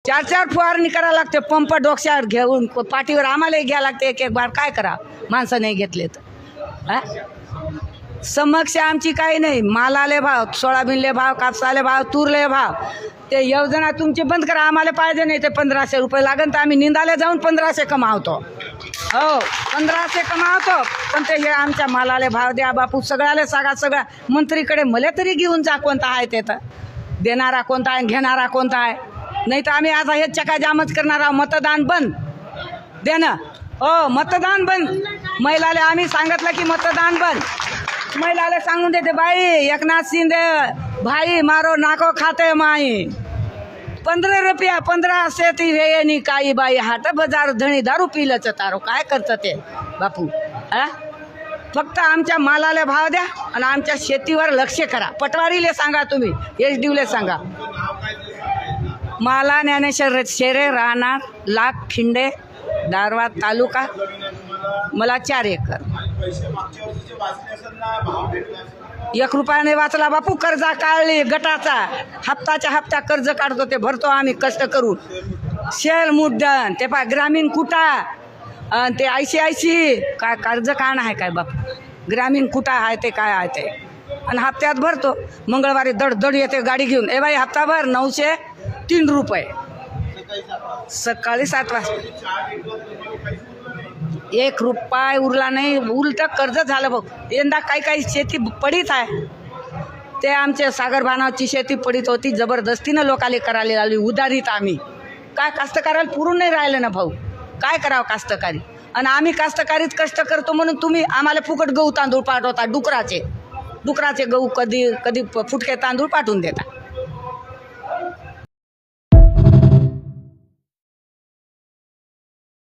4 फवारणी करायला लागते, पंप डोक्यावर घेऊन पाठीवर आम्हालाही घ्यायला लागते एक एक बार. काय करा माणसं नाही घेतले तर. समक्ष आमची काही नाही. मालाले भाव, सोयाबीनले भाव, कापसाले भाव, तूरले भाव. ते योजना तुमची बंद करा. आम्हाला पाहिजे नाही. ते 1500 रुपये लागेल तर आम्ही निंदाले जाऊन 1500 कमावतो. हो 1500 कमावतो. पण ते हे आमच्या मालाले भाव द्या बापू. सगळ्याला सांगा. सगळ्या मंत्रीकडे मला तरी घेऊन जा कोणता आहे ते तर. देणारा कोणता आहे घेणारा कोणता आहे. नाही तर आम्ही आता हे चकाजामच करणार आहोत. मतदान बंद देणं. हो मतदान बंद. महिलाले आम्ही सांगितलं की मतदान बंद. महिलाले सांगून देते बाई एकनाथ शिंदे भाई मारो नाको खाते माई. 15 रुपया 1500 ती वेळेनी काही बाई हाट बाजार धणी दारू पिलंच तारो. काय करतं ते बापू. फक्त आमच्या मालाला भाव द्या आणि आमच्या शेतीवर लक्ष करा. पटवारीले सांगा तुम्ही, SDUले सांगा. माला ज्ञानेश्वर शेरे राहणार लाख खिंडे दारवा तालुका. मला 4 एकर. 1 रुपयाने वाचला बापू. कर्जा काढली गटाचा. हप्ताच्या हप्ता कर्ज काढतो ते भरतो आम्ही कष्ट करून. शेल मुद्दन ते पा ग्रामीण कुटा आणि ते ICIC काय कर्ज काढणं आहे काय बापू. ग्रामीण कुटा आहे ते काय आहे ते आणि हप्त्यात भरतो. मंगळवारी दड येते गाडी घेऊन. ए बाई हप्ता भर 903 रुपये. सकाळी 7 वाजता 1 रुपया उरला नाही. उलट कर्ज झालं बघ. यंदा काही शेती पडीत आहे. ते आमचे सागर भानावची शेती पडीत होती. जबरदस्तीनं लोकाले करायला लावली उधारीत. आम्ही काय कास्तकाराला पुरून नाही राहिलं ना भाऊ. काय करावं कास्तकारी. आणि आम्ही कास्तकारीत कष्ट करतो म्हणून तुम्ही आम्हाला फुकट गहू तांदूळ पाठवता. डुकराचे गहू कधी फुटके तांदूळ पाठवून देता.